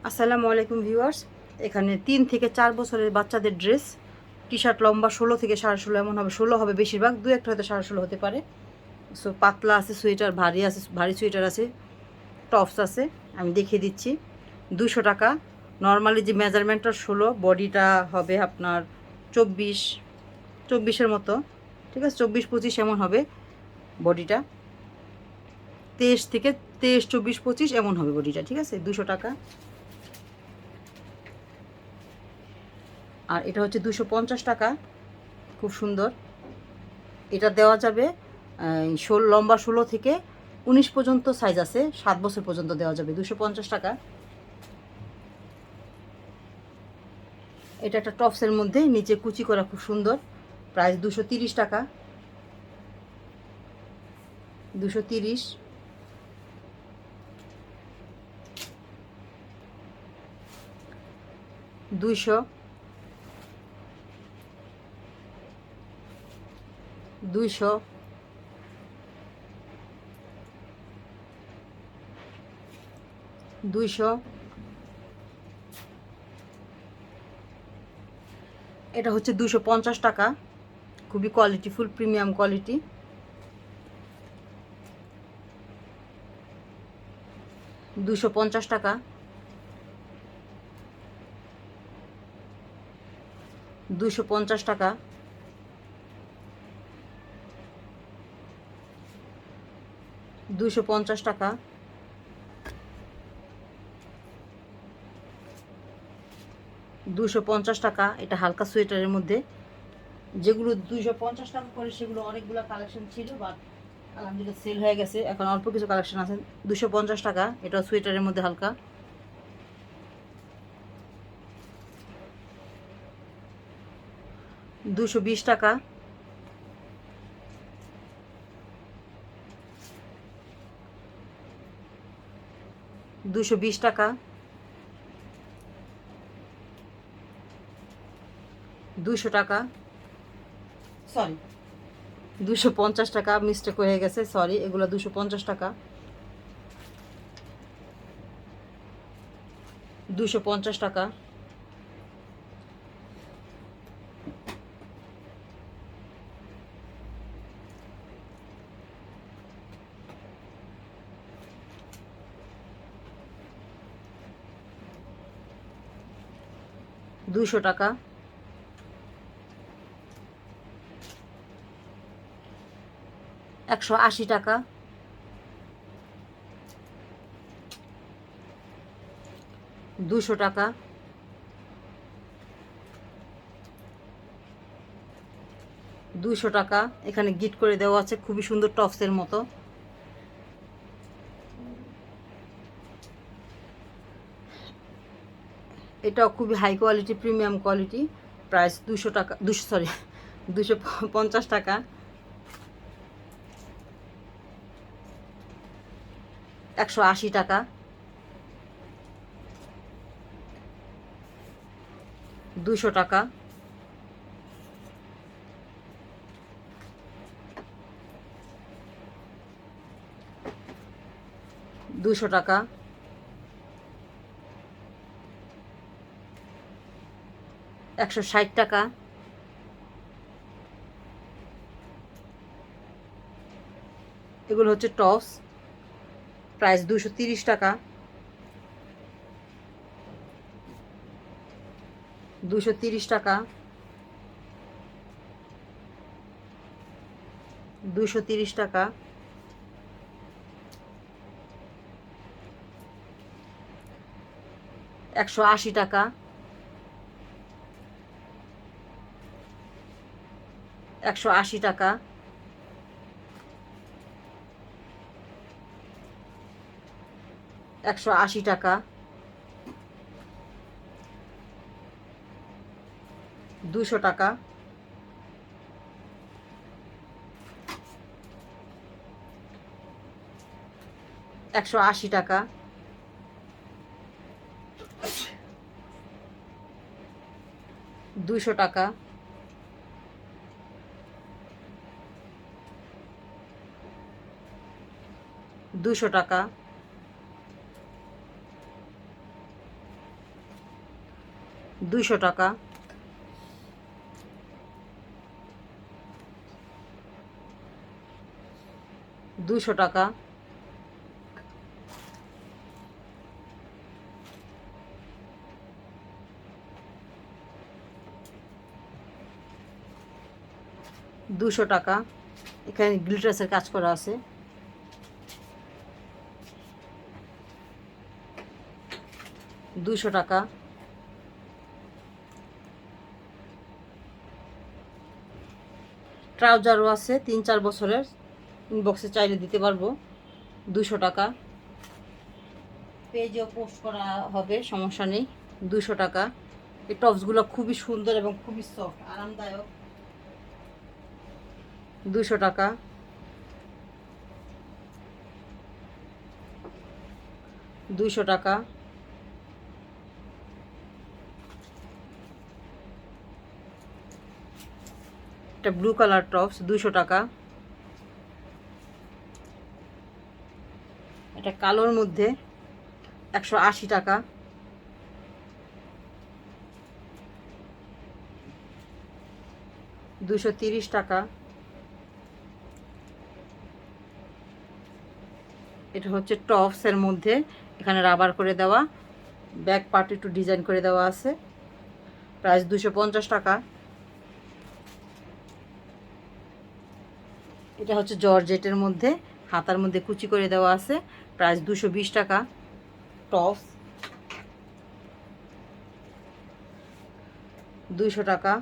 আসসালামু আলাইকুম ভিউয়ার্স। এখানে 3 থেকে 4 বছরের বাচ্চাদের ড্রেস, টি শার্ট লম্বা 16 থেকে 16.5 এমন হবে, 16 হবে বেশিরভাগ, দু একটা হয়তো 16.5 হতে পারে। সো পাতলা আছে, সোয়েটার ভারী আছে, ভারী সোয়েটার আছে, টপস আছে। আমি দেখিয়ে দিচ্ছি। 200 টাকা। নর্মালি যে মেজারমেন্টটা 16, বডিটা হবে আপনার 24-24-এর মতো, ঠিক আছে, 24-25 এমন হবে বডিটা। 23 থেকে 23, 24, 25 এমন হবে বডিটা, ঠিক আছে। 200 টাকা। আর এটা হচ্ছে 250 টাকা, খুব সুন্দর। এটা দেওয়া যাবে লম্বা 16 থেকে 19 পর্যন্ত সাইজ আছে, 7 বছর পর্যন্ত দেওয়া যাবে। 250 টাকা। এটা একটা টপসের মধ্যে নিচে কুচি করা, খুব সুন্দর। প্রাইস 230 টাকা। 230। 200। 200। 200। এটা হচ্ছে 250 টাকা, খুবই কোয়ালিটিফুল, প্রিমিয়াম কোয়ালিটি। 250 টাকা। 250 টাকা। 250 টাকা। 250 টাকা। এটা হালকা সোয়েটারের মধ্যে, যেগুলো 250 টাকা করে সেগুলো অনেকগুলো কালেকশন ছিল, বাট আলহামদুলিল্লাহ সেল হয়ে গেছে। এখন অল্প কিছু কালেকশন আছে। 250 টাকা। এটা সোয়েটারের মধ্যে হালকা। 220 টাকা। 220 টাকা। 200 টাকা। সরি, 250 টাকা, মিস্টেক হয়ে গেছে, সরি। এগুলো 250 টাকা। 250 টাকা। 200 টাকা। 180 টাকা। 200 টাকা। 200 টাকা। এখানে গিট করে দেওয়া আছে, খুবই সুন্দর, টপসের মতো। এটাও খুবই high quality, premium quality. Price 200 টাকা, 250 টাকা। 180 টাকা। 200 টাকা। 200 টাকা। 160 টাকা। এগুলো হচ্ছে টপস। প্রাইস 230 টাকা। 230 টাকা। 230 টাকা। 180 টাকা। 180 টাকা। 180 টাকা। 200 টাকা। 180 টাকা। 200 টাকা। 200 টাকা। 200 টাকা। দুশো টাকা। 200 টাকা। এখানে গ্লিটার্সের কাজ করা আছে। 200 টাকা। ট্রাউজারও আছে 3-4 বছরের, ইনবক্সে চাইলে দিতে পারবো। 200 টাকা। পেজেও পোস্ট করা হবে, সমস্যা নেই। 200 টাকা। এই টপসগুলো খুবই সুন্দর এবং খুবই সফট, আরামদায়ক। 200 টাকা। 200 টাকা। এটা ব্লু কালার টপস, 200 টাকা। এটা কালোর মধ্যে 180 টাকা। 230 টাকা। এটা হচ্ছে টপসের মধ্যে, এখানে রাবার করে দেওয়া, ব্যাক পার্ট একটু ডিজাইন করে দেওয়া আছে। প্রাইস 250 টাকা। এটা হচ্ছে জর্জেটের মধ্যে, হাতার মধ্যে কুচি করে দেওয়া আছে। প্রাইস 220 টাকা। টপস 200 টাকা।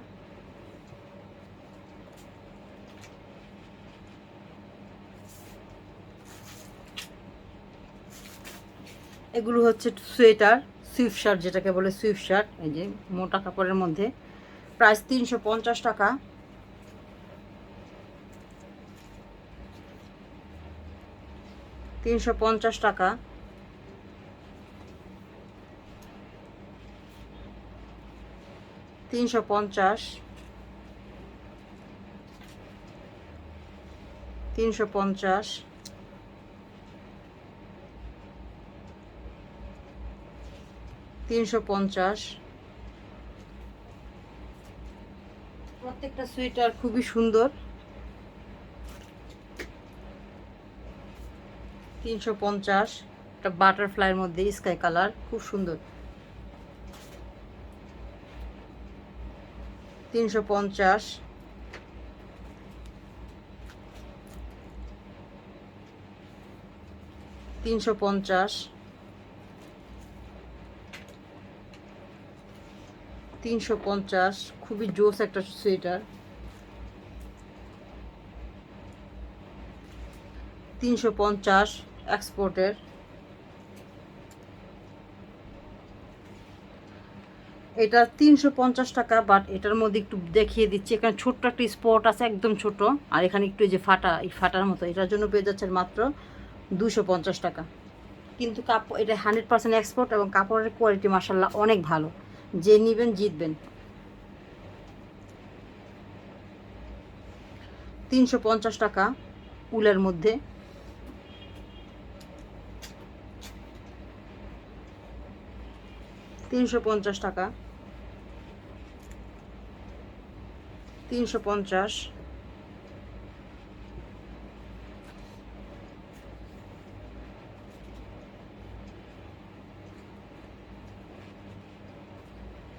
এগুলো হচ্ছে সোয়েটার, সুইফট শার্ট যেটাকে বলে সুইফট শার্ট, এই যে মোটা কাপড়ের মধ্যে। প্রাইস 350 টাকা। 350 টাকা। 350। 350। 350। প্রত্যেকটা সোয়েটার খুবই সুন্দর। 350। একটা বাটারফ্লাইয়ের মধ্যে স্কাই কালার, খুব সুন্দর। 350। 350। 350। খুবই জোস একটা সোয়েটার। 350 এক্সপোর্টের। এটা 350 টাকা, বাট এটার মধ্যে একটু দেখিয়ে দিচ্ছি, এখানে ছোট্ট একটা স্পট আছে, একদম ছোট, আর এখানে একটু এই যে ফাটা, এই ফাটার মতো, এটার জন্য পেয়ে যাচ্ছে মাত্র 250 টাকা। কিন্তু কাপড় এটা 100% এক্সপোর্ট এবং কাপড়ের কোয়ালিটি মাশাআল্লাহ অনেক ভালো, যে নেবেন জিতবেন। 350 টাকা উলের মধ্যে। 350 টাকা। 350।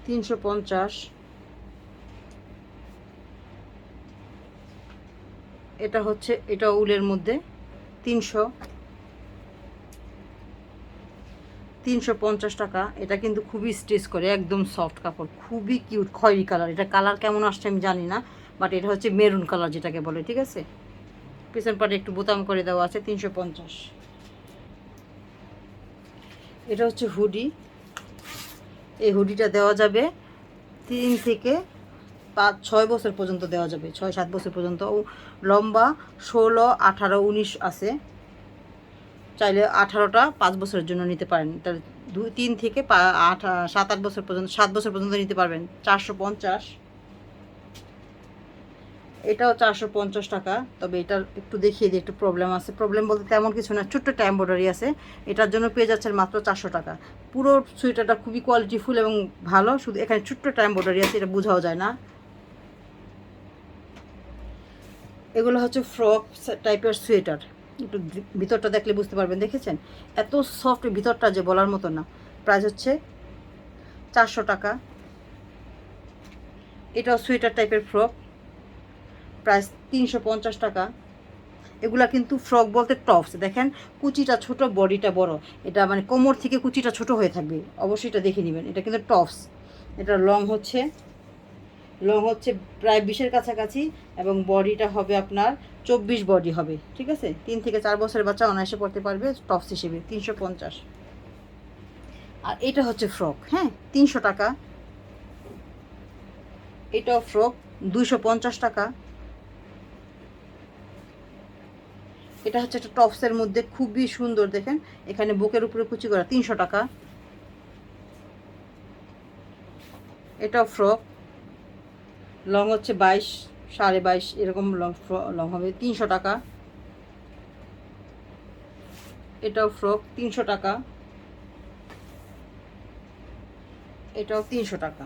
350। এটা হচ্ছে, এটা উলের মধ্যে 300। 350 টাকা। এটা কিন্তু খুবই স্টিচ করে, একদম সফট কাপড়, খুবই কিউট, খয়েরি কালার। এটা কালার কেমন আসছে আমি জানি না, বাট এটা হচ্ছে মেরুন কালার যেটাকে বলে, ঠিক আছে। পিছন পাটে একটু বোতাম করে দেওয়া আছে। 350। এটা হচ্ছে হুডি। এই হুডিটা দেওয়া যাবে 3 থেকে 5-6 বছর পর্যন্ত দেওয়া যাবে, 6-7 বছর পর্যন্ত। লম্বা 16, 18, 19 আছে। চাইলে 18টা 5 বছরের জন্য নিতে পারেন। তাহলে 3 থেকে 7-8 বছর পর্যন্ত, 7 বছর পর্যন্ত নিতে পারবেন। 450। এটাও 450 টাকা। তবে এটার একটু দেখিয়ে দিই, একটু প্রবলেম আছে। প্রবলেম বলতে তেমন কিছু না, ছোট্ট একটা এম্ব্রয়ডারি আছে। এটার জন্য পেয়ে যাচ্ছেন মাত্র 400 টাকা। পুরো সোয়েটারটা খুবই কোয়ালিটিফুল এবং ভালো, শুধু এখানে ছোট্ট একটা এম্ব্রয়ডারি আছে, এটা বোঝাও যায় না। এগুলো হচ্ছে ফ্রক টাইপের সোয়েটার, একটু ভিতরটা দেখলে বুঝতে পারবেন। দেখেছেন এত সফট ভিতরটা যে বলার মতো না। প্রাইস হচ্ছে 400 টাকা। এটাও সোয়েটার টাইপের ফ্রক, প্রাইস 350 টাকা। এগুলা কিন্তু ফ্রক বলতে টপস, দেখেন কুচিটা ছোট বডিটা বড়, এটা মানে কোমর থেকে কুচিটা ছোট হয়ে থাকবে, অবশ্যই এটা দেখে নেবেন। এটা কিন্তু টপস, এটা লং হচ্ছে প্রায় 20-এর কাছাকাছি এবং বডিটা হবে আপনার 24 বডি হবে, ঠিক আছে। 3 থেকে 4 বছরের বাচ্চা অনায়াসে পড়তে পারবে টপস হিসেবে। 350। আর এটা হচ্ছে ফ্রক, হ্যাঁ 300 টাকা। এটাও ফ্রক 250 টাকা। এটা হচ্ছে একটা টপসের মধ্যে খুবই সুন্দর, দেখেন এখানে বুকের উপরে কুচি করা, 300 টাকা। এটাও ফ্রক, লং হচ্ছে 22, 22.5 এরকম লং হবে, 300 টাকা। এটাও ফ্রক 300 টাকা। এটাও 300 টাকা।